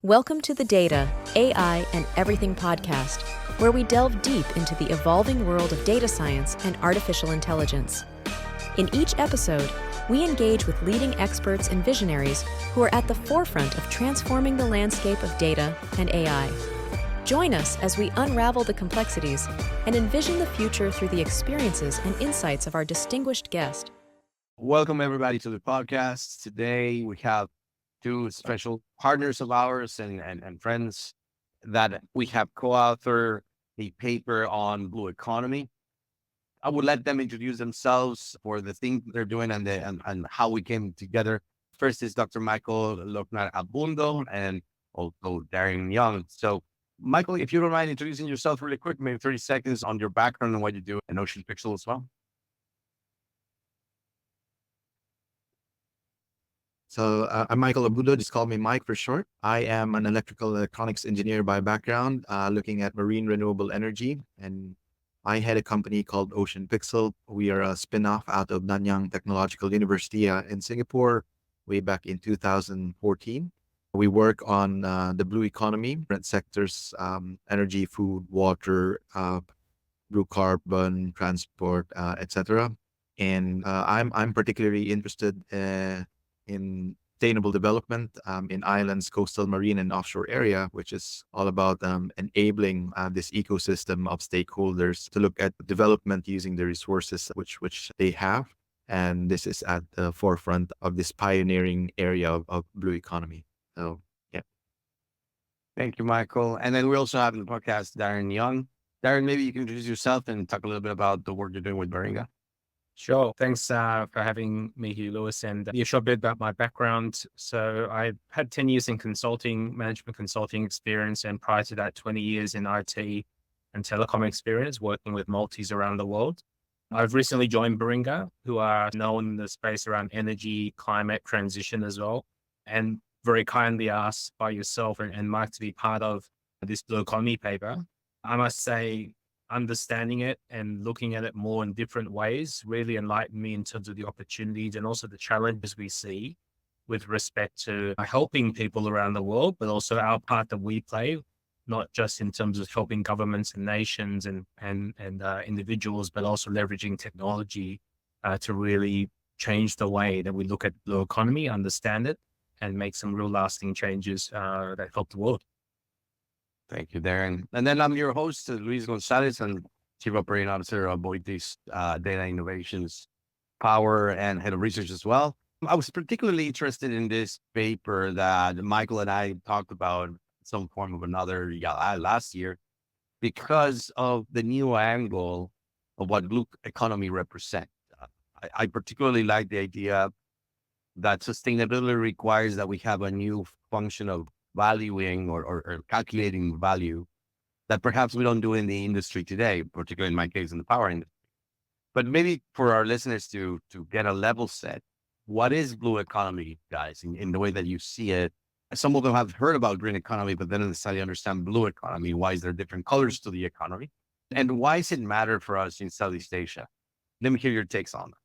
Welcome to the Data, AI, and Everything podcast, where we delve deep into the evolving world of data science and artificial intelligence. In each episode, we engage with leading experts and visionaries who are at the forefront of transforming the landscape of data and AI. Join us as we unravel the complexities and envision the future through the experiences and insights of our distinguished guest. Welcome, everybody, to the podcast. Today, we have two special partners of ours and friends that we have co-authored a paper on blue economy. I would let them introduce themselves for the thing they're doing and how we came together. First is Dr. Michael Loknar Abundo and also Darren Young. So, Michael, if you don't mind introducing yourself really quick, maybe 30 seconds on your background and what you do in Ocean Pixel as well. So I'm Michael Abudo, just call me Mike for short. I am an electrical electronics engineer by background, looking at marine renewable energy. And I head a company called Ocean Pixel. We are a spin-off out of Nanyang Technological University in Singapore way back in 2014. We work on the blue economy, different sectors, energy, food, water, blue carbon, transport, etc. And I'm particularly interested in sustainable development in islands, coastal, marine, and offshore area, which is all about enabling this ecosystem of stakeholders to look at development using the resources which they have. And this is at the forefront of this pioneering area of blue economy. So, yeah. Thank you, Michael. And then we also have in the podcast Darren Young. Darren, maybe you can introduce yourself and talk a little bit about the work you're doing with Moringa. Sure. Thanks for having me here, Lewis. And a short bit about my background. So I had 10 years in consulting, management consulting experience, and prior to that, 20 years in IT and telecom experience, working with multis around the world. I've recently joined Moringa, who are known in the space around energy, climate transition as well, and very kindly asked by yourself and Mike to be part of this blue economy paper. I must say, understanding it and looking at it more in different ways really enlightened me in terms of the opportunities and also the challenges we see with respect to helping people around the world, but also our part that we play, not just in terms of helping governments and nations and individuals, but also leveraging technology to really change the way that we look at the blue economy, understand it, and make some real lasting changes that help the world. Thank you, Darren. And then I'm your host, Luis Gonzalez, and Chief Operating Officer of Aboitiz Data Innovations, Power, and Head of Research as well. I was particularly interested in this paper that Michael and I talked about in some form of another last year because of the new angle of what blue economy represents. I particularly like the idea that sustainability requires that we have a new function of valuing or calculating value that perhaps we don't do in the industry today, particularly in my case in the power industry. But maybe for our listeners to get a level set, what is blue economy, guys, in the way that you see it? Some of them have heard about green economy, but then necessarily understand blue economy. Why is there different colors to the economy? And why does it matter for us in Southeast Asia? Let me hear your takes on that.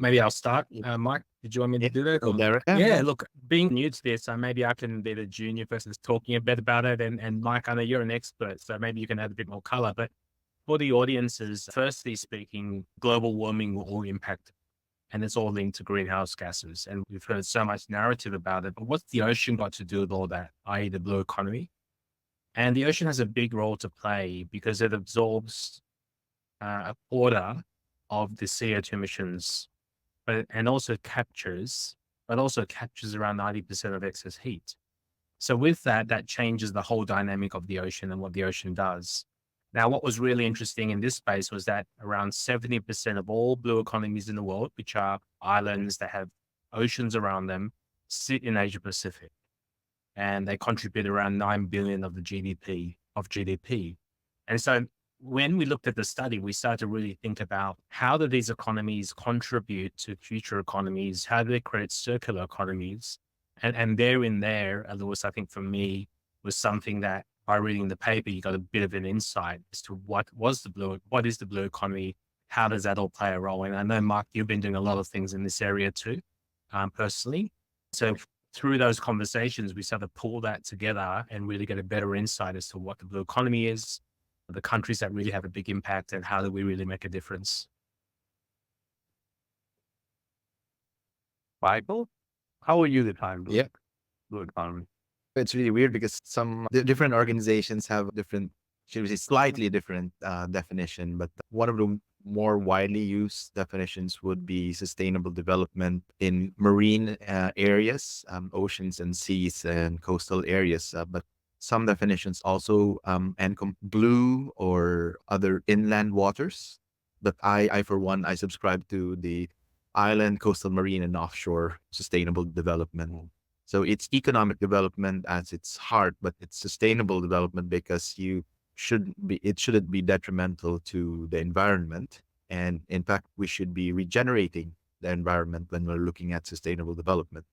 Maybe I'll start. Mike, did you want me to do that? Yeah, look, being new to this, maybe I can be the junior person talking a bit about it. And Mike, I know you're an expert, so maybe you can add a bit more color. But for the audiences, firstly speaking, global warming will all impact, and it's all linked to greenhouse gases. And we've heard so much narrative about it. But what's the ocean got to do with all that, i.e. the blue economy? And the ocean has a big role to play because it absorbs a quarter of the CO2 emissions, and also captures around 90% of excess heat. So with that changes the whole dynamic of the ocean and what the ocean does. Now, what was really interesting in this space was that around 70% of all blue economies in the world, which are islands that have oceans around them, sit in Asia Pacific. And they contribute around 9 billion of the GDP. And so when we looked at the study, we started to really think about how do these economies contribute to future economies? How do they create circular economies? And there, Lewis, I think for me, was something that by reading the paper, you got a bit of an insight as to what is the blue economy? How does that all play a role? And I know, Mark, you've been doing a lot of things in this area too, personally. So through those conversations, we start to pull that together and really get a better insight as to what the blue economy is, the countries that really have a big impact, and how do we really make a difference. Michael, how would you define Yeah. blue economy? It's really weird because different organizations have different, should we say, slightly different definition, but one of the more widely used definitions would be sustainable development in marine areas, oceans and seas and coastal areas. But some definitions also blue or other inland waters. But I for one, I subscribe to the island, coastal, marine, and offshore sustainable development. So it's economic development as its heart, but it's sustainable development because it shouldn't be detrimental to the environment. And in fact, we should be regenerating the environment when we're looking at sustainable development.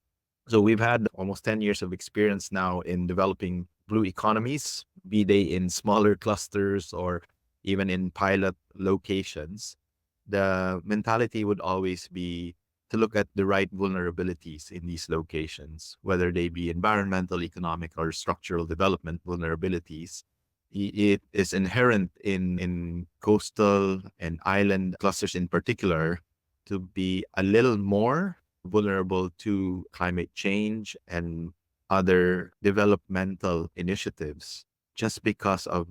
So we've had almost 10 years of experience now in developing blue economies, be they in smaller clusters or even in pilot locations. The mentality would always be to look at the right vulnerabilities in these locations, whether they be environmental, economic, or structural development vulnerabilities. It is inherent in coastal and island clusters in particular to be a little more vulnerable to climate change and other developmental initiatives just because of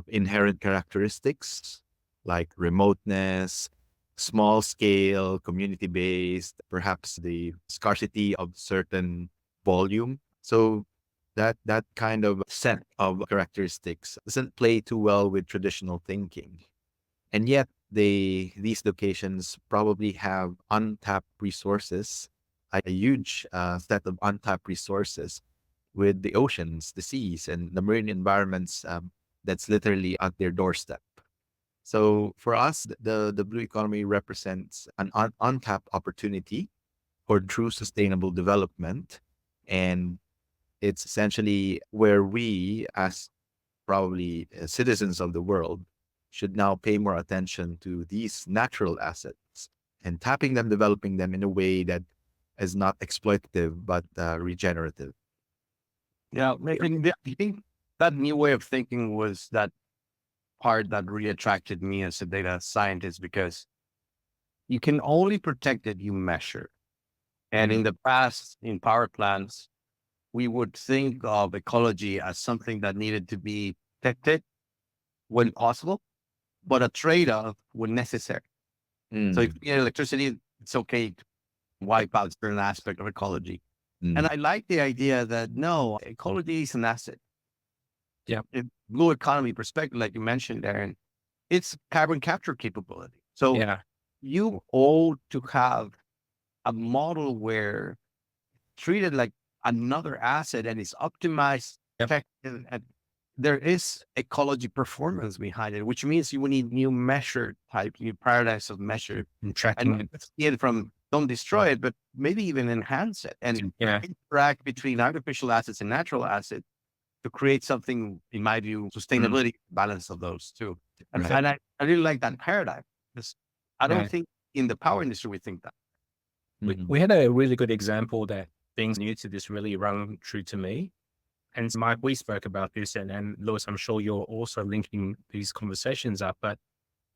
inherent characteristics like remoteness, small scale, community based, perhaps the scarcity of certain volume. So that kind of set of characteristics doesn't play too well with traditional thinking. And yet these locations probably have untapped resources, a huge set of untapped resources with the oceans, the seas, and the marine environments that's literally at their doorstep. So for us, the blue economy represents an untapped opportunity for true sustainable development. And it's essentially where we, as probably citizens of the world, should now pay more attention to these natural assets and tapping them, developing them in a way that is not exploitative, but regenerative. Yeah, I think that new way of thinking was that part that really attracted me as a data scientist, because you can only protect it you measure. And in the past, in power plants, we would think of ecology as something that needed to be protected when possible, but a trade-off when necessary. So if you get electricity, it's okay to wipe out certain aspect of ecology. And I like the idea that no, ecology is an asset. Yeah. In blue economy perspective, like you mentioned, Darren, it's carbon capture capability. So Yeah. you ought to have a model where treated like another asset and is optimized, effective, and there is ecology performance behind it, which means you will need new measure type, new paradigms of measure And tracking and see it from don't destroy it, but maybe even enhance it and interact between artificial assets and natural assets to create something, in my view, sustainability balance of those two. And, I really like that paradigm because I don't think in the power industry we think that. We had a really good example that things new to this really rung true to me. And Mike, we spoke about this, and Lewis, I'm sure you're also linking these conversations up. But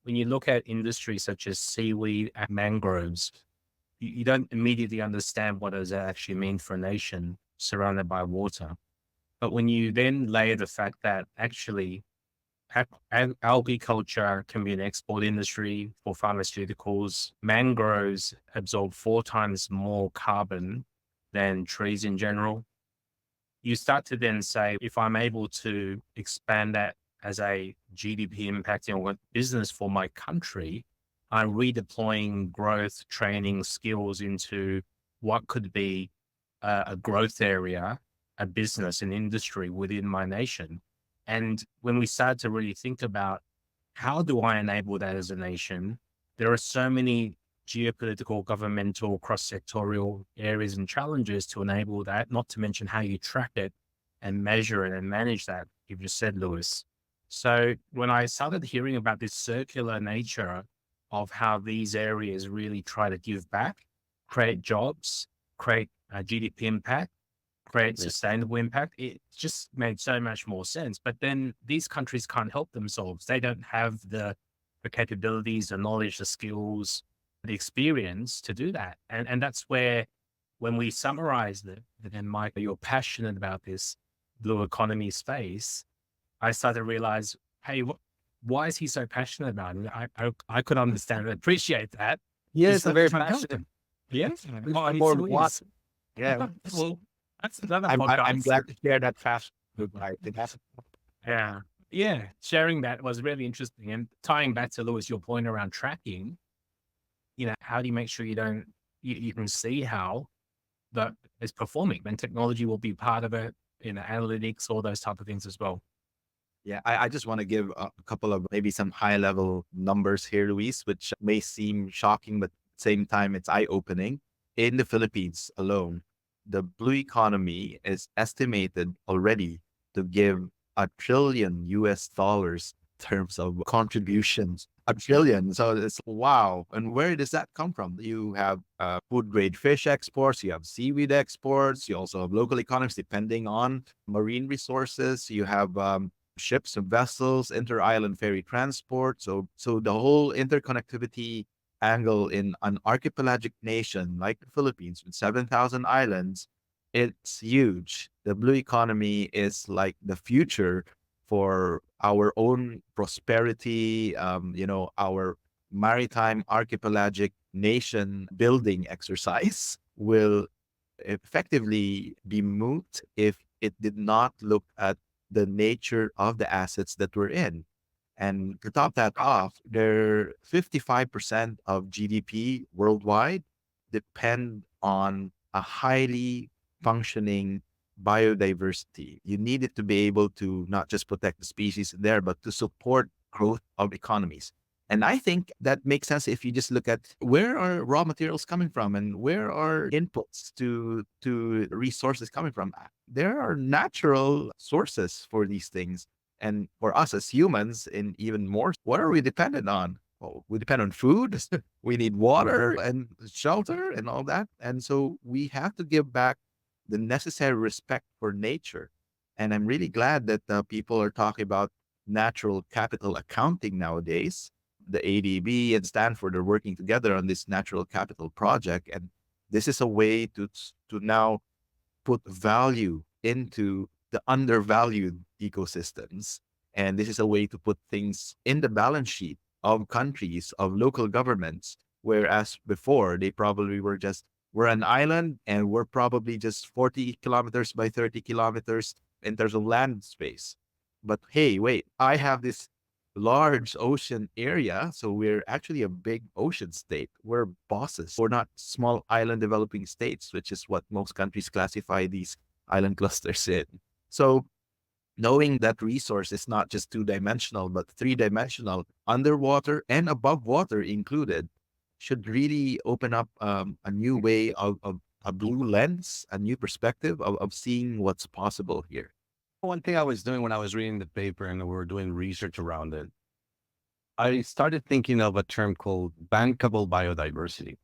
when you look at industries such as seaweed and mangroves, you don't immediately understand what does that actually mean for a nation surrounded by water. But when you then layer the fact that actually algae culture can be an export industry for pharmaceuticals, mangroves absorb 4 times more carbon than trees in general. You start to then say, if I'm able to expand that as a GDP impacting business for my country, I'm redeploying growth, training, skills into what could be a growth area, a business, an industry within my nation. And when we start to really think about how do I enable that as a nation, there are so many geopolitical, governmental, cross-sectorial areas and challenges to enable that, not to mention how you track it and measure it and manage that, you've just said, Lewis. So when I started hearing about this circular nature of how these areas really try to give back, create jobs, create a GDP impact, create sustainable impact, it just made so much more sense. But then these countries can't help themselves. They don't have the capabilities, the knowledge, the skills, the experience to do that. And that's where, when we summarize it, and Mike, you're passionate about this blue economy space, I started to realize, hey, why is he so passionate about it? I could understand and appreciate that. Yes, I'm very trying to help passionate. them. Yeah. Oh, more what? Yeah. Well, that's another I'm podcast. glad to share that passion with my Yeah. Yeah. Sharing that was really interesting. And tying back to Lewis, your point around tracking, how do you make sure you can see how that is performing? Then technology will be part of it, analytics, all those type of things as well. Yeah, I just want to give a couple of maybe some high level numbers here, Luis, which may seem shocking, but at the same time, it's eye opening. In the Philippines alone, the blue economy is estimated already to give $1 trillion in terms of contributions. $1 trillion. So it's wow. And where does that come from? You have food grade fish exports, you have seaweed exports, you also have local economies depending on marine resources, you have ships and vessels, inter-island ferry transport. So the whole interconnectivity angle in an archipelagic nation like the Philippines with 7,000 islands, it's huge. The blue economy is like the future for our own prosperity, our maritime archipelagic nation building exercise will effectively be moot if it did not look at the nature of the assets that we're in. And to top that off, 55% of GDP worldwide depend on a highly functioning biodiversity. You need it to be able to not just protect the species there, but to support growth of economies. And I think that makes sense if you just look at where are raw materials coming from and where are inputs to resources coming from. There are natural sources for these things. And for us as humans, and even more, what are we dependent on? Well, we depend on food. We need water and shelter and all that. And so we have to give back the necessary respect for nature. And I'm really glad that people are talking about natural capital accounting nowadays. The ADB and Stanford are working together on this natural capital project. And this is a way to now put value into the undervalued ecosystems. And this is a way to put things in the balance sheet of countries, of local governments, whereas before they probably we're an island and we're probably just 40 kilometers by 30 kilometers in terms of land space. But hey, wait, I have this large ocean area. So we're actually a big ocean state. We're bosses. We're not small island developing states, which is what most countries classify these island clusters in. So knowing that resource is not just 2-dimensional, but 3-dimensional, underwater and above water included, should really open up a new way of a blue lens, a new perspective of seeing what's possible here. One thing I was doing when I was reading the paper and we were doing research around it, I started thinking of a term called bankable biodiversity.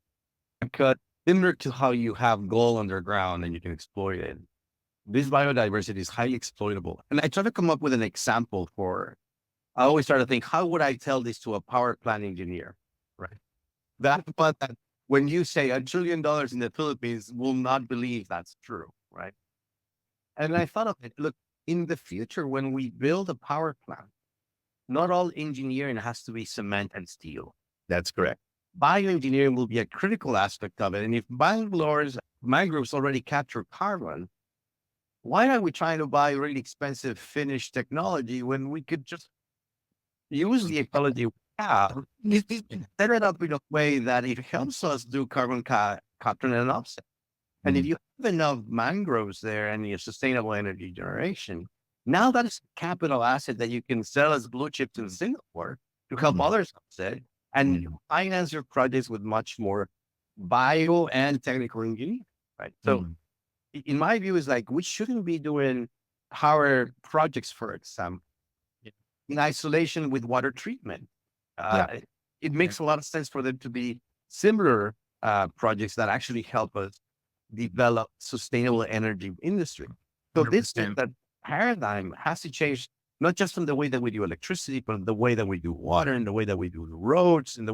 Because similar to how you have gold underground and you can exploit it, this biodiversity is highly exploitable. And I try to come up with an example I always try to think, how would I tell this to a power plant engineer, right? That when you say $1 trillion in the Philippines will not believe that's true, right? And I thought of it, look, in the future, when we build a power plant, not all engineering has to be cement and steel. That's correct. Bioengineering will be a critical aspect of it. And if mangroves already capture carbon, why are we trying to buy really expensive finished technology when we could just use the ecology we have, set it up in a way that it helps us do carbon capture and offset? And if you have enough mangroves there and your sustainable energy generation, now that is a capital asset that you can sell as blue chips in Singapore to help others offset and finance your projects with much more bio and technical engineering, right? So in my view, is like, we shouldn't be doing power projects, for example, in isolation with water treatment. It makes a lot of sense for them to be similar projects that actually help us develop sustainable energy industry. So this 100%. that paradigm has to change, not just from the way that we do electricity, but the way that we do water, and the way that we do the roads, and the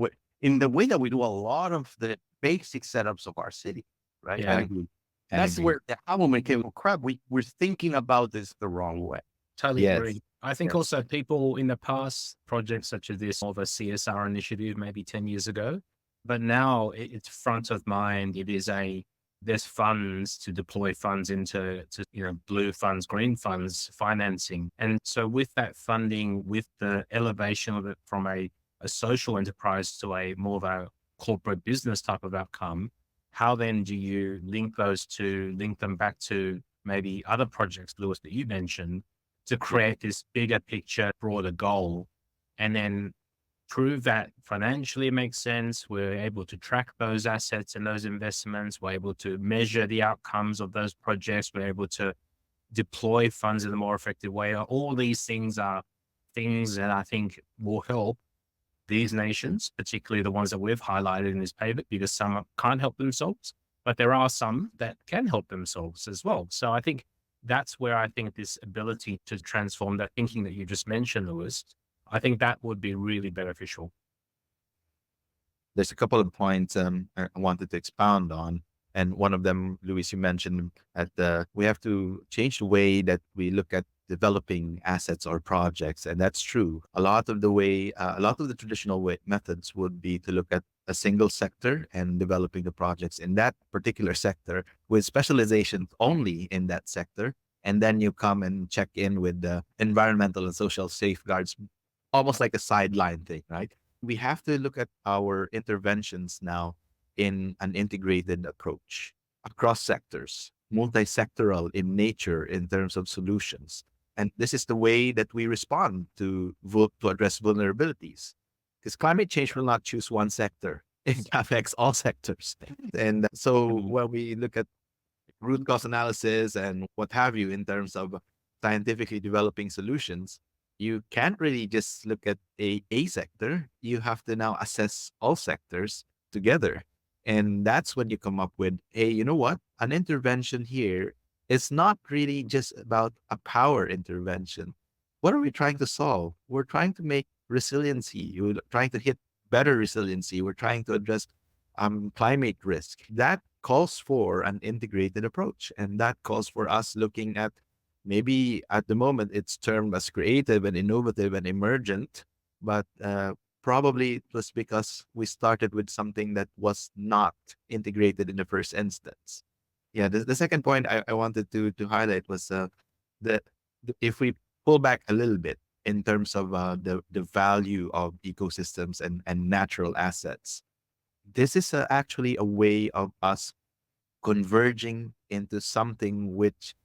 way that we do a lot of the basic setups of our city, right? Yeah. And that's where the problem became, oh crap, we're thinking about this the wrong way. Totally Yes. agree. I think Yes. also people in the past, projects such as this, more of a CSR initiative maybe 10 years ago, but now it's front of mind. There's funds to deploy funds into, blue funds, green funds, financing. And so with that funding, with the elevation of it from a social enterprise to a more of a corporate business type of outcome, how then do you link them back to maybe other projects, Lewis, that you mentioned, to create this bigger picture, broader goal, and then prove that financially it makes sense. We're able to track those assets and those investments. We're able to measure the outcomes of those projects. We're able to deploy funds in a more effective way. All these things are things that I think will help these nations, particularly the ones that we've highlighted in this paper, because some can't help themselves, but there are some that can help themselves as well. So I think that's where I think this ability to transform that thinking that you just mentioned, Lewis, I think that would be really beneficial. There's a couple of points I wanted to expound on. And one of them, Luis, you mentioned we have to change the way that we look at developing assets or projects. And that's true. A lot of the traditional methods would be to look at a single sector and developing the projects in that particular sector with specialization only in that sector. And then you come and check in with the environmental and social safeguards, almost like a sideline thing, right? We have to look at our interventions now in an integrated approach across sectors, multi-sectoral in nature in terms of solutions. And this is the way that we respond to address vulnerabilities. Because climate change will not choose one sector. It affects all sectors. And so when we look at root cause analysis and what have you in terms of scientifically developing solutions, you can't really just look at a sector. You have to now assess all sectors together. And that's when you come up with, hey, you know what? An intervention here is not really just about a power intervention. What are we trying to solve? We're trying to make resiliency. We're trying to hit better resiliency. We're trying to address climate risk. That calls for an integrated approach. And that calls for us looking at, maybe at the moment it's termed as creative and innovative and emergent, but probably it was because we started with something that was not integrated in the first instance. Yeah, the second point I wanted to highlight was that if we pull back a little bit in terms of the value of ecosystems and natural assets, this is actually a way of us converging into something which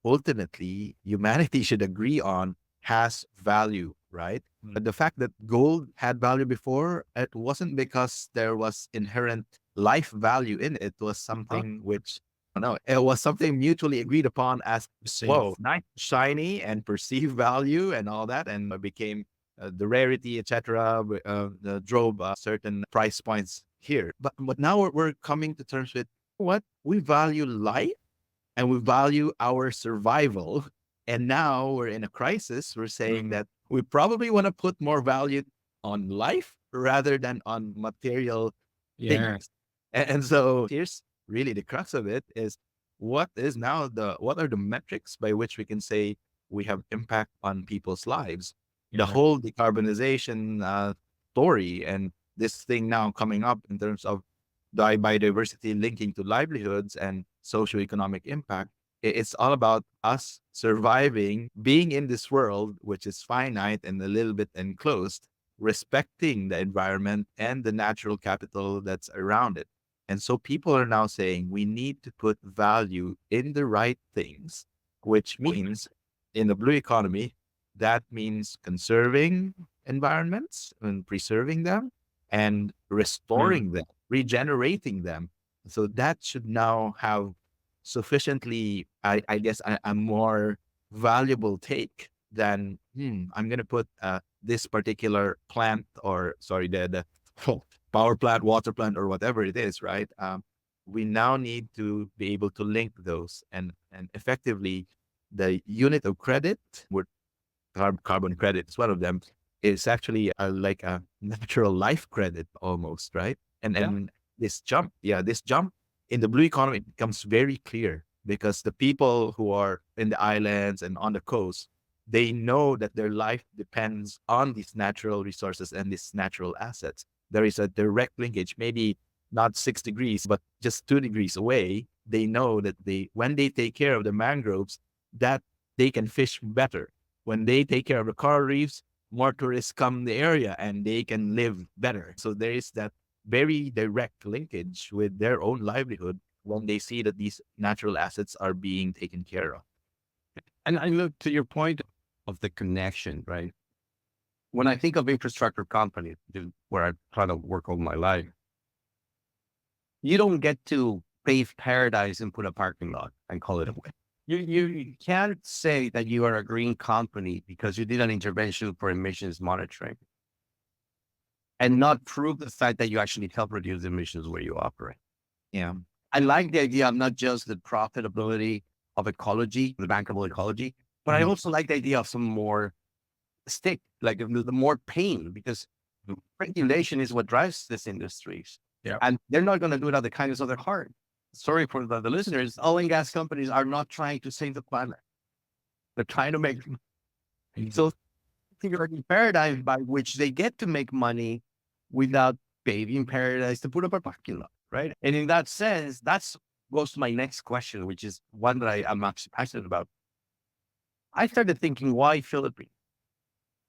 ultimately humanity should agree on has value, right? But the fact that gold had value before, it wasn't because there was inherent life value in it. It was something which, no, it was something mutually agreed upon as, whoa, nice, shiny, and perceived value and all that. And it became the rarity, etc., drove certain price points here. But now we're coming to terms with what we value life and we value our survival. And now we're in a crisis. We're saying that we probably want to put more value on life rather than on material things. And so here's really the crux of it is what are the metrics by which we can say we have impact on people's lives? The whole decarbonization story and this thing now coming up in terms of biodiversity linking to livelihoods and socioeconomic impact. It's all about us surviving, being in this world, which is finite and a little bit enclosed, respecting the environment and the natural capital that's around it. And so people are now saying we need to put value in the right things, which means in the blue economy, that means conserving environments and preserving them and restoring them, regenerating them. So that should now have sufficiently, I guess, a more valuable take than, I'm going to put this particular plant or, sorry, the power plant, water plant, or whatever it is, right? we now need to be able to link those and effectively the unit of credit, where carbon credit is one of them, is actually like a natural life credit almost, right? And this jump in the blue economy becomes very clear because the people who are in the islands and on the coast, they know that their life depends on these natural resources and these natural assets. There is a direct linkage, maybe not 6 degrees, but just 2 degrees away. They know that when they take care of the mangroves, that they can fish better. When they take care of the coral reefs, more tourists come in the area and they can live better. So there is that very direct linkage with their own livelihood when they see that these natural assets are being taken care of. And I look to your point of the connection, right? When I think of infrastructure companies, where I try to work all my life, you don't get to pave paradise and put a parking lot and call it a win. You can't say that you are a green company because you did an intervention for emissions monitoring and not prove the fact that you actually help reduce emissions where you operate. Yeah. I like the idea of not just the profitability of ecology, the bankable ecology, but I also like the idea of some more stick, like the more pain, because regulation is what drives this industries. Yeah. And they're not going to do it out of the kindness of their heart. Sorry for the listeners. Oil and gas companies are not trying to save the planet. They're trying to make. So figure a paradigm by which they get to make money without paving paradise to put up a parking lot, right? And in that sense, that's goes to my next question, which is one that I'm actually passionate about. I started thinking, why Philippines?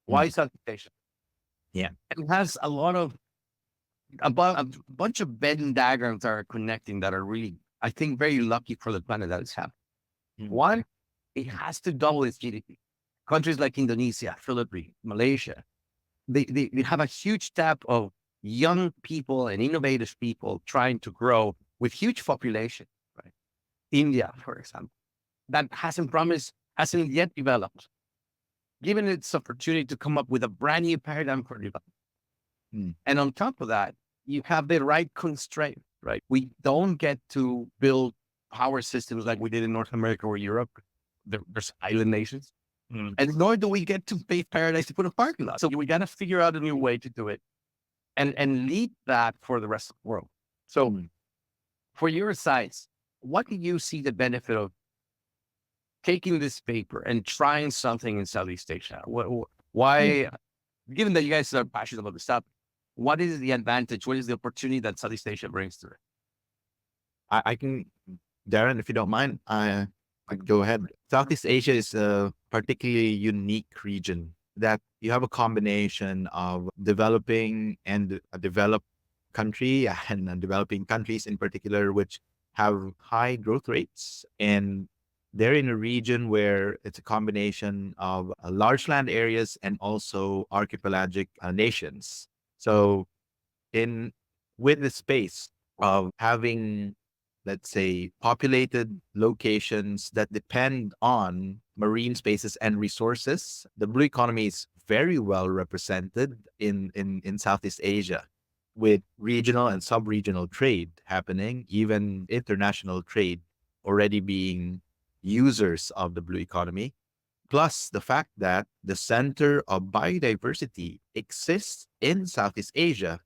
Why Southeast Asia? Yeah. It has a lot of a bunch of Venn diagrams that are connecting that are really, I think, very lucky for the planet that it's happening. One, it has to double its GDP. Countries like Indonesia, Philippines, Malaysia, they have a huge tap of young people and innovative people trying to grow with huge population, right? India, for example, that hasn't yet developed, given its opportunity to come up with a brand new paradigm for development. And on top of that, you have the right constraint, right? We don't get to build power systems like we did in North America or Europe. There's island nations. And nor do we get to pave paradise to put a parking lot. So we got to figure out a new way to do it and lead that for the rest of the world. So for your sites, what do you see the benefit of taking this paper and trying something in Southeast Asia? Why, given that you guys are passionate about this stuff, what is the advantage? What is the opportunity that Southeast Asia brings to it? I can, Darren, if you don't mind, I can go ahead. Southeast Asia is a particularly unique region that you have a combination of developing and a developed country and developing countries in particular, which have high growth rates. And they're in a region where it's a combination of large land areas and also archipelagic nations. So with the space of having, let's say, populated locations that depend on marine spaces and resources, the blue economy is very well represented in Southeast Asia, with regional and sub-regional trade happening, even international trade already being users of the blue economy. Plus the fact that the center of biodiversity exists in Southeast Asia.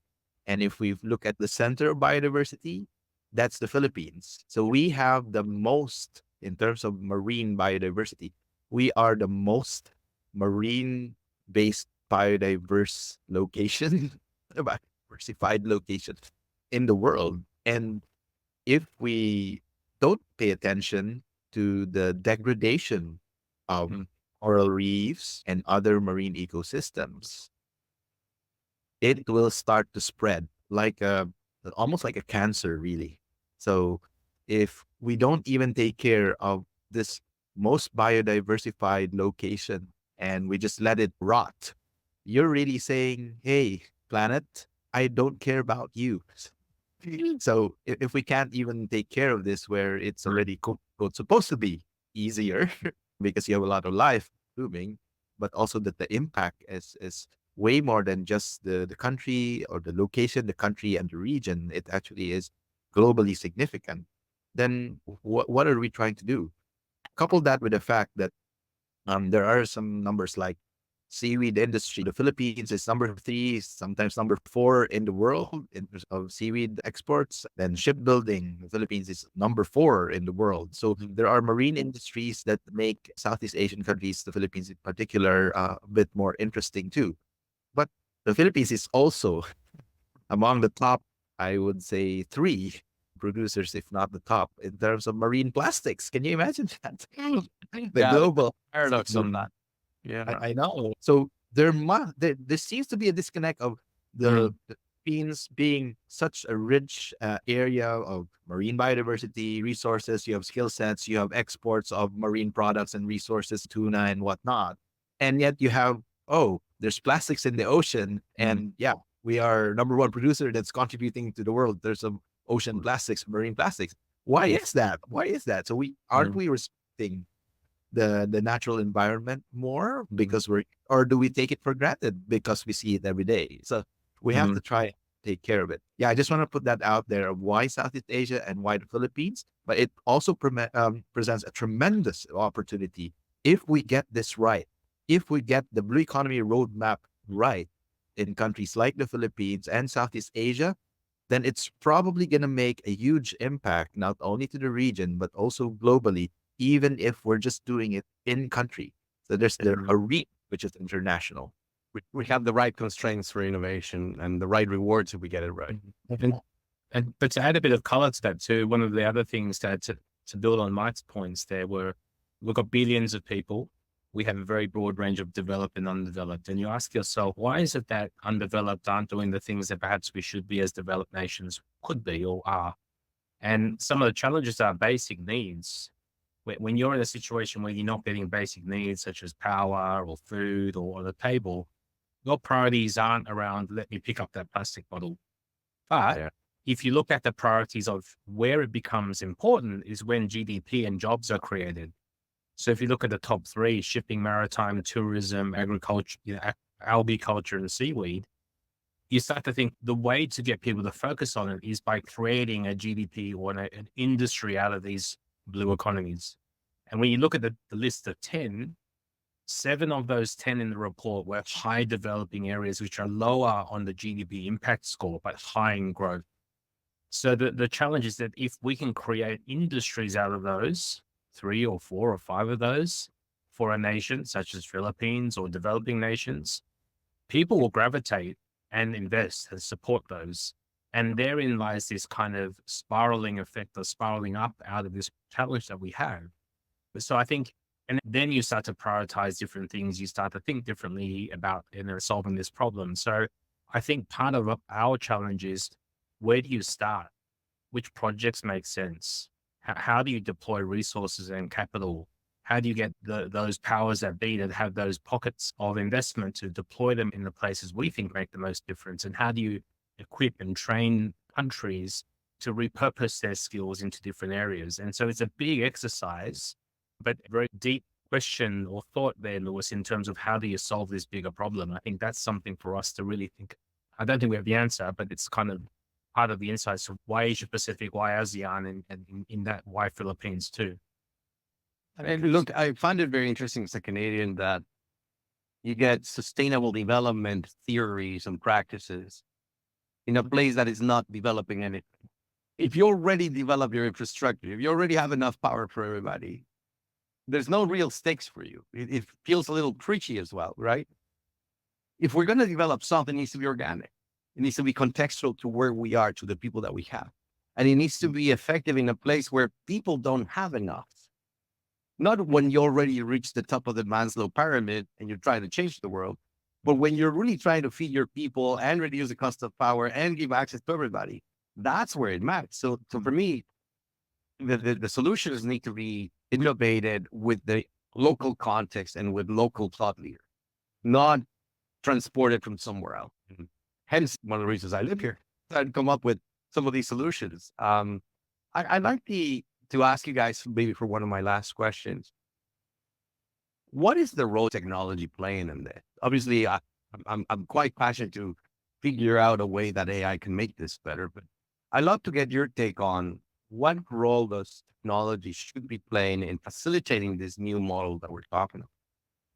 And if we look at the center of biodiversity, that's the Philippines. So we have the most, in terms of marine biodiversity, we are the most marine-based biodiverse location, diversified location in the world. And if we don't pay attention to the degradation of coral reefs and other marine ecosystems, it will start to spread almost like a cancer, really. So if we don't even take care of this most biodiversified location and we just let it rot, you're really saying, hey, planet, I don't care about you. So if we can't even take care of this where it's already supposed to be easier because you have a lot of life moving, but also that the impact is way more than just the country or the location, the country and the region. It actually is globally significant, then what are we trying to do? Couple that with the fact that there are some numbers like seaweed industry. The Philippines is number 3, sometimes number 4 in the world in terms of seaweed exports. Then shipbuilding, the Philippines is number 4 in the world. So there are marine industries that make Southeast Asian countries, the Philippines in particular, a bit more interesting too. But the Philippines is also among the top, I would say, 3 producers, if not the top, in terms of marine plastics. Can you imagine that? The Yeah, global paradox on that. Yeah. I know. So there seems to be a disconnect of the Philippines being such a rich area of marine biodiversity, resources. You have skill sets, you have exports of marine products and resources, tuna and whatnot, and yet you have there's plastics in the ocean, and yeah, we are number 1 producer that's contributing to the world. There's some ocean plastics, marine plastics. Why is that? Why is that? So we respecting the natural environment more because or do we take it for granted because we see it every day? So we have to try and take care of it. Yeah, I just want to put that out there of why Southeast Asia and why the Philippines, but it also presents a tremendous opportunity if we get this right. If we get the blue economy roadmap right in countries like the Philippines and Southeast Asia, then it's probably going to make a huge impact, not only to the region, but also globally, even if we're just doing it in country. So there's a reach, which is international. We have the right constraints for innovation and the right rewards if we get it right. But to add a bit of color to that too, one of the other things that to build on Mike's points there were, we've got billions of people. We have a very broad range of developed and undeveloped. And you ask yourself, why is it that undeveloped aren't doing the things that perhaps we should be as developed nations could be or are? And some of the challenges are basic needs. When you're in a situation where you're not getting basic needs such as power or food or the table, your priorities aren't around, let me pick up that plastic bottle. But if you look at the priorities of where it becomes important is when GDP and jobs are created. So if you look at the top 3, shipping, maritime, tourism, agriculture, algae-culture, and seaweed, you start to think the way to get people to focus on it is by creating a GDP or an industry out of these blue economies. And when you look at the list of 10, 7 of those 10 in the report were high developing areas, which are lower on the GDP impact score, but high in growth. So the challenge is that if we can create industries out of those, 3 or 4 or 5 of those for a nation such as Philippines or developing nations, people will gravitate and invest and support those. And therein lies this kind of spiraling effect or spiraling up out of this challenge that we have. So I think, and then you start to prioritize different things. You start to think differently about solving this problem. So I think part of our challenge is, where do you start? Which projects make sense? How do you deploy resources and capital? How do you get those powers that be that have those pockets of investment to deploy them in the places we think make the most difference? And how do you equip and train countries to repurpose their skills into different areas? And so it's a big exercise, but a very deep question or thought there, Lewis, in terms of how do you solve this bigger problem? I think that's something for us to really think. I don't think we have the answer, but it's kind of part of the insights of why Asia Pacific, why ASEAN, and in that, why Philippines too. And look, I find it very interesting as a Canadian that you get sustainable development theories and practices in a place that is not developing anything. If you already develop your infrastructure, if you already have enough power for everybody, there's no real stakes for you. It feels a little preachy as well, right? If we're going to develop something, it needs to be organic. It needs to be contextual to where we are, to the people that we have. And it needs to be effective in a place where people don't have enough. Not when you already reach the top of the Maslow pyramid and you're trying to change the world, but when you're really trying to feed your people and reduce the cost of power and give access to everybody, that's where it matters. So for me, the solutions need to be innovated with the local context and with local thought leaders, not transported from somewhere else. Hence, one of the reasons I live here, I'd come up with some of these solutions. I'd like to ask you guys, maybe for one of my last questions, what is the role technology playing in this? Obviously, I'm quite passionate to figure out a way that AI can make this better, but I'd love to get your take on what role does technology should be playing in facilitating this new model that we're talking about,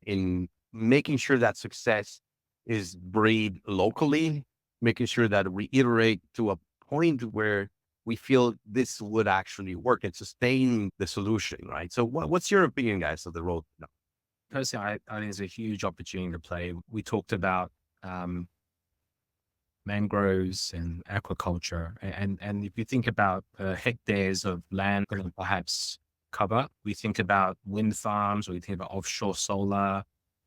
in making sure that success is breed locally, making sure that we iterate to a point where we feel this would actually work and sustain the solution, right? So what's your opinion, guys, of the role? No. Personally, I think there's a huge opportunity to play. We talked about um, mangroves and aquaculture, and if you think about hectares of land that will perhaps cover, we think about wind farms, or we think about offshore solar.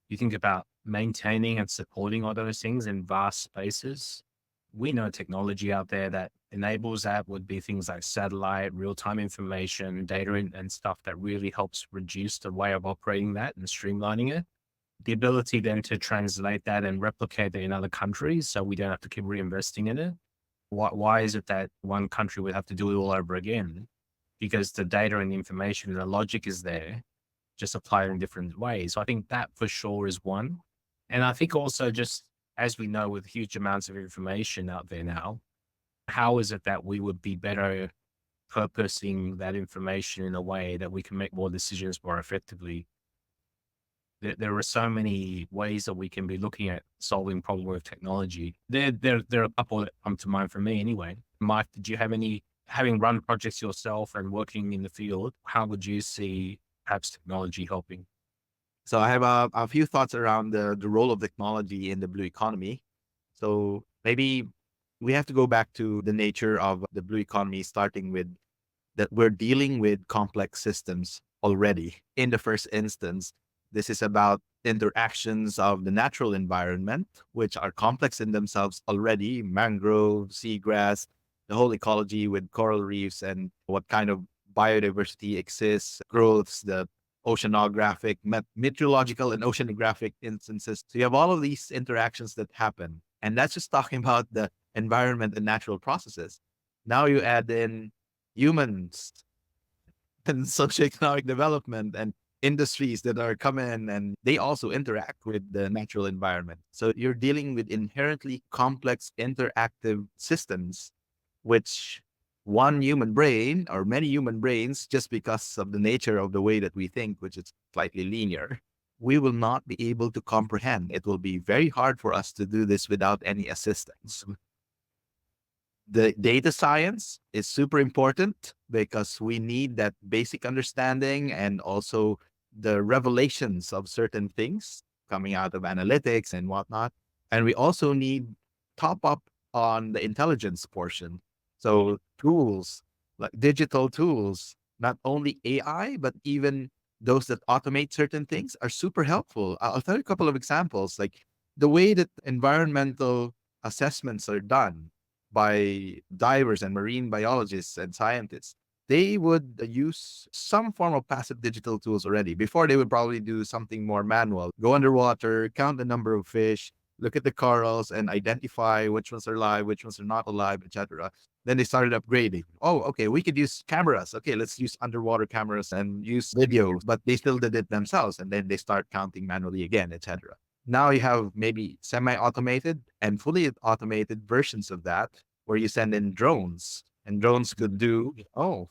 You think about maintaining and supporting all those things in vast spaces. We know technology out there that enables that would be things like satellite, real-time information, data, and stuff that really helps reduce the way of operating that and streamlining it. The ability then to translate that and replicate it in other countries so we don't have to keep reinvesting in it. Why is it that one country would have to do it all over again? Because the data and the information and the logic is there, just apply it in different ways. So I think that for sure is one. And I think also, just as we know, with huge amounts of information out there now, how is it that we would be better purposing that information in a way that we can make more decisions more effectively? There are so many ways that we can be looking at solving problem with technology. There are a couple that come to mind for me anyway. Mike, did you have any, having run projects yourself and working in the field, how would you see perhaps technology helping? So I have a few thoughts around the role of technology in the blue economy. So maybe we have to go back to the nature of the blue economy, starting with that we're dealing with complex systems already. In the first instance, this is about interactions of the natural environment, which are complex in themselves already: mangrove, seagrass, the whole ecology with coral reefs and what kind of biodiversity exists, growths, the oceanographic, meteorological, and oceanographic instances. So you have all of these interactions that happen. And that's just talking about the environment and natural processes. Now you add in humans and socioeconomic development and industries that are coming, and they also interact with the natural environment. So you're dealing with inherently complex interactive systems, which one human brain or many human brains, just because of the nature of the way that we think, which is slightly linear, we will not be able to comprehend. It will be very hard for us to do this without any assistance. The data science is super important because we need that basic understanding and also the revelations of certain things coming out of analytics and whatnot. And we also need top up on the intelligence portion. So tools, like digital tools, not only AI, but even those that automate certain things are super helpful. I'll tell you a couple of examples, like the way that environmental assessments are done by divers and marine biologists and scientists. They would use some form of passive digital tools already. Before, they would probably do something more manual: go underwater, count the number of fish, look at the corals, and identify which ones are alive, which ones are not alive, etc. Then they started upgrading. Oh, okay, we could use cameras. Okay, let's use underwater cameras and use videos, but they still did it themselves. And then they start counting manually again, etc. Now you have maybe semi-automated and fully automated versions of that, where you send in drones, and drones could do,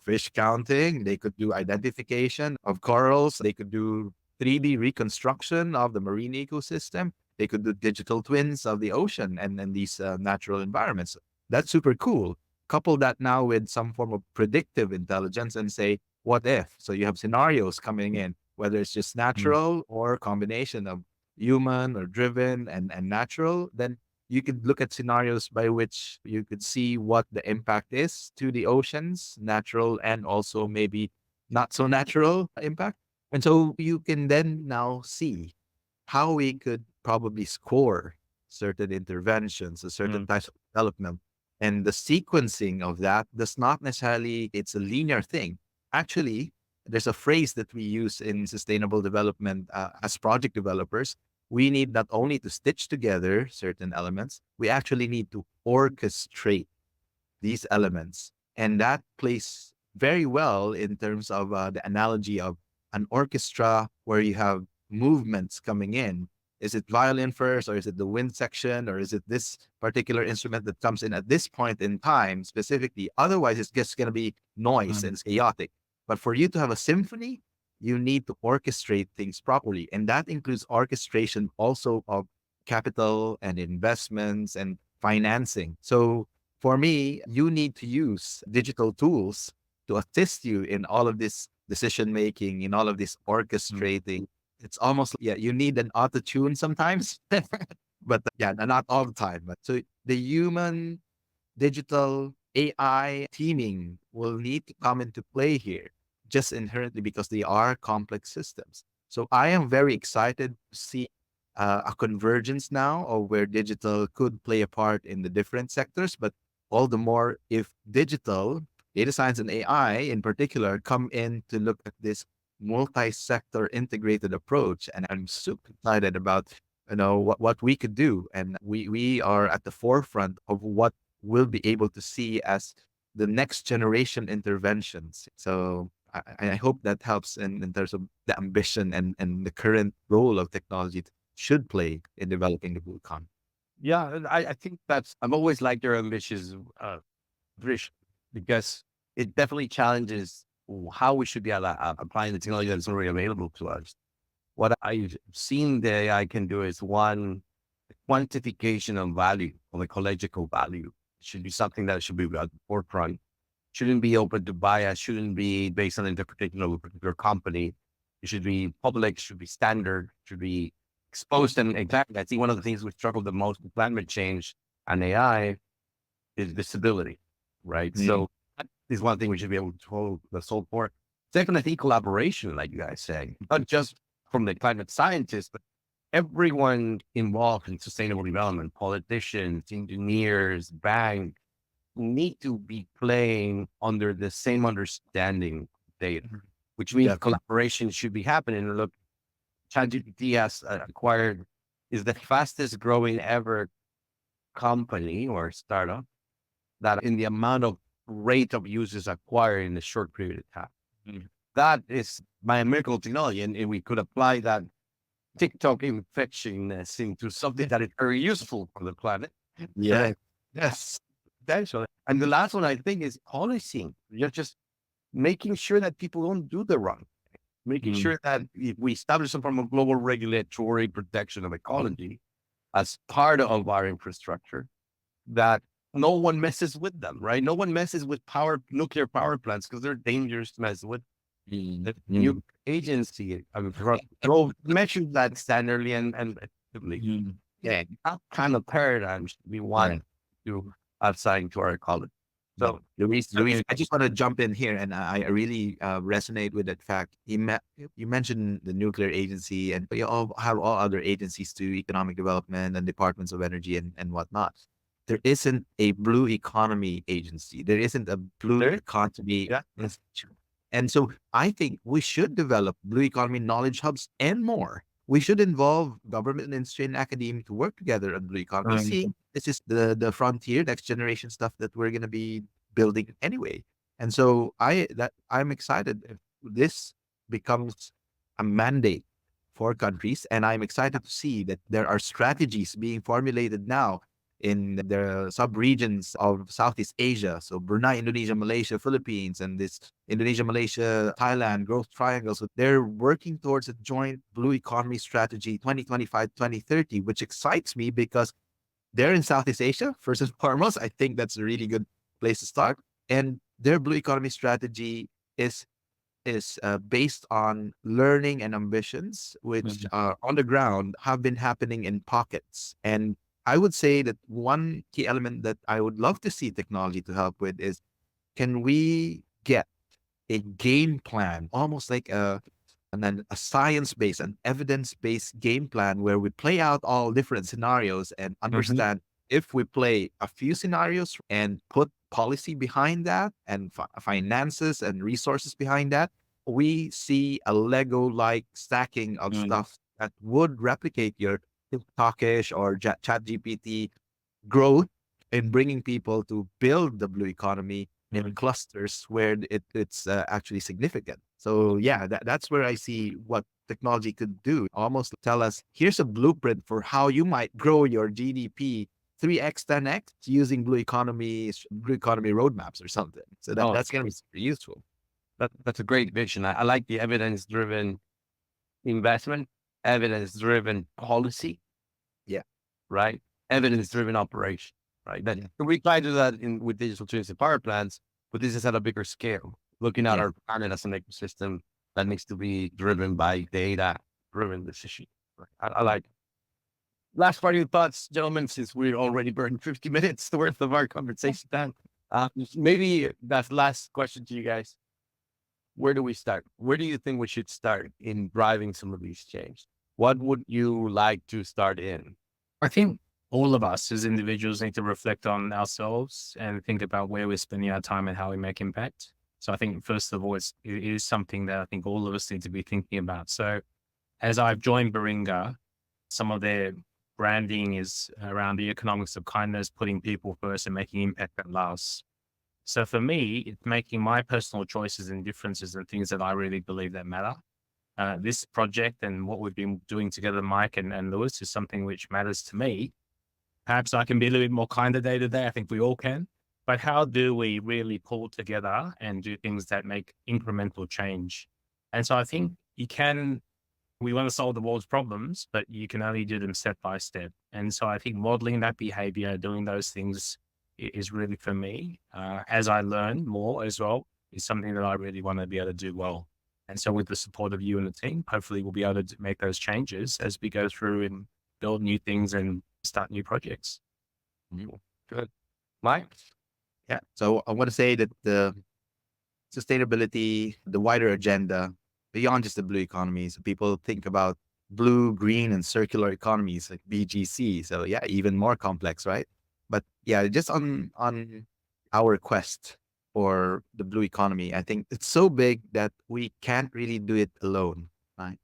fish counting. They could do identification of corals. They could do 3D reconstruction of the marine ecosystem. They could do digital twins of the ocean and these natural environments. That's super cool. Couple that now with some form of predictive intelligence and say, what if? So you have scenarios coming in, whether it's just natural or a combination of human or driven and natural. Then you could look at scenarios by which you could see what the impact is to the oceans, natural and also maybe not so natural impact. And so you can then now see how we could probably score certain interventions, a certain types of development. And the sequencing of that does not necessarily, it's a linear thing. Actually, there's a phrase that we use in sustainable development as project developers. We need not only to stitch together certain elements, we actually need to orchestrate these elements. And that plays very well in terms of the analogy of an orchestra where you have movements coming in. Is it violin first, or is it the wind section, or is it this particular instrument that comes in at this point in time specifically? Otherwise, it's just going to be noise and it's chaotic. But for you to have a symphony, you need to orchestrate things properly. And that includes orchestration also of capital and investments and financing. So for me, you need to use digital tools to assist you in all of this decision making, in all of this orchestrating. It's almost, yeah, you need an auto tune sometimes, but yeah, not all the time. But so the human digital AI teaming will need to come into play here, just inherently because they are complex systems. So I am very excited to see a convergence now of where digital could play a part in the different sectors, but all the more if digital, data science and AI in particular come in to look at this multi-sector integrated approach. And I'm super excited about, what we could do. And we are at the forefront of what we'll be able to see as the next generation interventions. So I hope that helps in terms of the ambition and the current role of technology should play in developing the blue economy. Yeah, and I think I've always liked your ambitious vision, because it definitely challenges how we should be applying the technology that's already available to us. What I've seen the AI can do is, one, quantification of value, of ecological value. It should be something that should be at the forefront. Shouldn't be open to bias, shouldn't be based on interpretation of a particular company. It should be public, should be standard, should be exposed. And exactly, I think one of the things we struggle the most with climate change and AI is visibility, right? So that is one thing we should be able to hold the soul for. Second, I think collaboration, like you guys say, not just from the climate scientists, but everyone involved in sustainable development, politicians, engineers, banks, need to be playing under the same understanding of data, which means collaboration should be happening. Look, ChatGPT has is the fastest growing ever company or startup that in the amount of rate of users acquired in a short period of time. That is biomedical technology. And we could apply that TikTok infectionness into something that is very useful for the planet. Yeah. Yes. Potential. And the last one I think is policing. You're just making sure that people don't do the wrong thing. Making sure that if we establish some form of global regulatory protection of ecology as part of our infrastructure, that no one messes with them, right? No one messes with nuclear power plants because they're dangerous to mess with. The new agency, measure that standardly and effectively. Yeah, that kind of paradigm we want to assign to our ecology. So, Luis, I just want to jump in here, and I really resonate with that fact. You mentioned the nuclear agency, and you all have all other agencies to economic development and departments of energy and whatnot. There isn't a blue economy agency. There isn't a blue economy institute. And so I think we should develop blue economy knowledge hubs and more. We should involve government and industry and academia to work together on blue economy. See, this is the frontier, next generation stuff that we're going to be building anyway. And so I'm excited if this becomes a mandate for countries. And I'm excited to see that there are strategies being formulated now in the sub-regions of Southeast Asia. So Brunei, Indonesia, Malaysia, Philippines, and this Indonesia, Malaysia, Thailand growth triangle. So they're working towards a joint blue economy strategy 2025-2030, which excites me because they're in Southeast Asia, first and foremost. I think that's a really good place to start. And their blue economy strategy is based on learning and ambitions, which are on the ground have been happening in pockets. And I would say that one key element that I would love to see technology to help with is, can we get a game plan, almost like a science-based, an evidence-based game plan where we play out all different scenarios and understand if we play a few scenarios and put policy behind that and finances and resources behind that, we see a Lego-like stacking of stuff that would replicate your TikTokish or ChatGPT growth in bringing people to build the blue economy in clusters where it's actually significant. So yeah, that's where I see what technology could do. Almost tell us, here's a blueprint for how you might grow your GDP 3x, 10x using blue economy roadmaps or something. So Oh, that's going to be super useful. that's a great vision. I like the evidence-driven investment, evidence-driven policy, Yeah. right? Evidence-driven operation, right? That Yeah. we try to do that with digital twins and power plants, but this is at a bigger scale, looking at Yeah. our planet as an ecosystem that needs to be driven by data-driven decision. Right? I like it. Last parting thoughts, gentlemen, since we're already burned 50 minutes worth of our conversation time. Maybe that's last question to you guys. Where do we start? Where do you think we should start in driving some of these changes? What would you like to start in? I think all of us as individuals need to reflect on ourselves and think about where we're spending our time and how we make impact. So I think first of all, it is something that I think all of us need to be thinking about. So as I've joined Baringa, some of their branding is around the economics of kindness, putting people first and making impact that lasts. So for me, it's making my personal choices and differences and things that I really believe that matter. This project and what we've been doing together, Mike and Lewis, is something which matters to me. Perhaps I can be a little bit more kinder day to day. I think we all can. But how do we really pull together and do things that make incremental change? And so I think we want to solve the world's problems, but you can only do them step by step. And so I think modeling that behavior, doing those things is really for me, as I learn more as well, is something that I really want to be able to do well. And so with the support of you and the team, hopefully we'll be able to make those changes as we go through and build new things and start new projects. Good. Mike? Yeah. So I want to say that the sustainability, the wider agenda, beyond just the blue economy. So people think about blue, green, and circular economies like BGC. So yeah, even more complex, right? But yeah, just on our quest for the blue economy, I think it's so big that we can't really do it alone, right?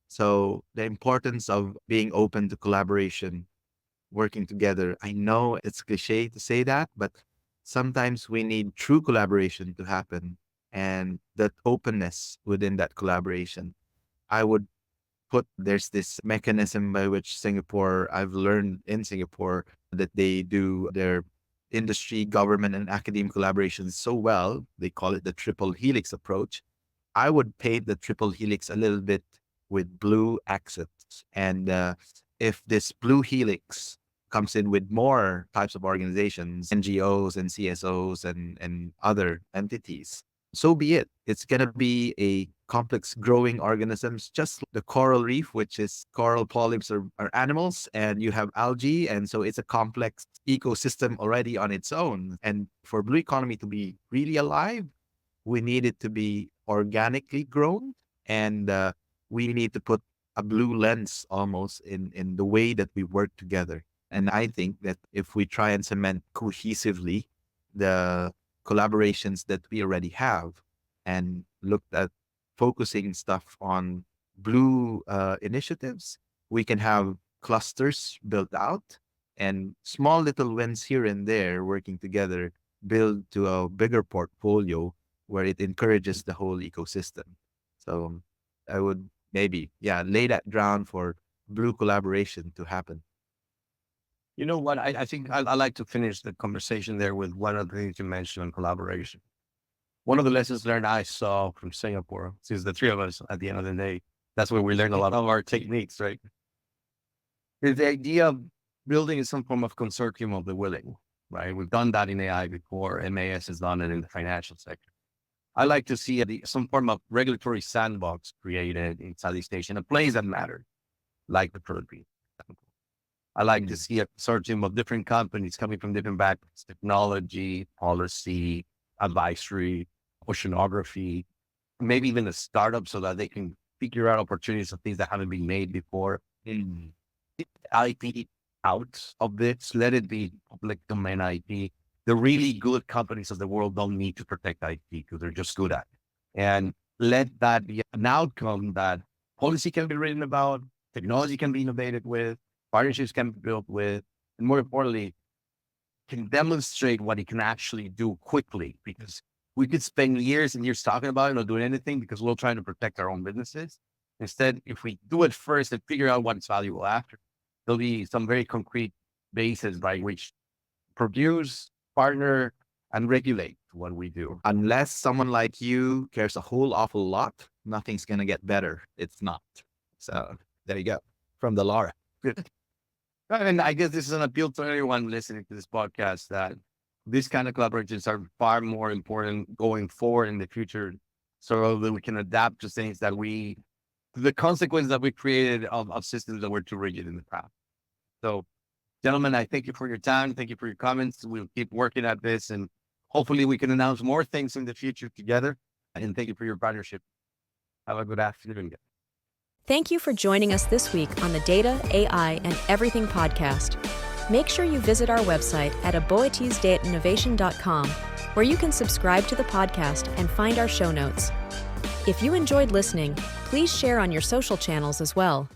So the importance of being open to collaboration, working together. I know it's cliche to say that, but sometimes we need true collaboration to happen and that openness within that collaboration. I would put there's this mechanism by which I've learned in Singapore that they do their industry, government, and academic collaborations so well. They call it the triple helix approach. I would paint the triple helix a little bit with blue accents. And if this blue helix comes in with more types of organizations, NGOs and CSOs and other entities, so be it. It's going to be a complex growing organisms, just the coral reef, which is coral polyps are animals, and you have algae. And so it's a complex ecosystem already on its own. And for blue economy to be really alive, we need it to be organically grown. And we need to put a blue lens almost in the way that we work together. And I think that if we try and cement cohesively the collaborations that we already have and look at focusing stuff on blue initiatives, we can have clusters built out and small little wins here and there working together build to a bigger portfolio where it encourages the whole ecosystem. So I would maybe, lay that ground for blue collaboration to happen. You know what? I think I like to finish the conversation there with one of the things you mentioned on collaboration. One of the lessons learned I saw from Singapore, since the three of us at the end of the day, that's where we learn a lot of our techniques, right? Is the idea of building some form of consortium of the willing, right? We've done that in AI before. MAS has done it in the financial sector. I like to see some form of regulatory sandbox created in Southeast Asia, a place that matter, like the Philippines. I like to see a consortium of different companies coming from different backgrounds, technology, policy, advisory, oceanography, maybe even a startup so that they can figure out opportunities of things that haven't been made before. Get IP out of this, let it be public domain IP. The really good companies of the world don't need to protect IP because they're just good at it. And let that be an outcome that policy can be written about, technology can be innovated with, partnerships can be built with, and more importantly, can demonstrate what it can actually do quickly, because we could spend years and years talking about it, not doing anything because we're trying to protect our own businesses. Instead, if we do it first and figure out what's valuable after, there'll be some very concrete basis by which produce, partner, and regulate what we do. Unless someone like you cares a whole awful lot, nothing's going to get better. It's not. So there you go. From the Laura. Good. And I guess this is an appeal to anyone listening to this podcast that these kind of collaborations are far more important going forward in the future so that we can adapt to things that the consequence that we created of systems that were too rigid in the past. So, gentlemen, I thank you for your time. Thank you for your comments. We'll keep working at this and hopefully we can announce more things in the future together. And thank you for your partnership. Have a good afternoon. Thank you for joining us this week on the Data, AI, and Everything podcast. Make sure you visit our website at aboitizdatainnovation.com, where you can subscribe to the podcast and find our show notes. If you enjoyed listening, please share on your social channels as well.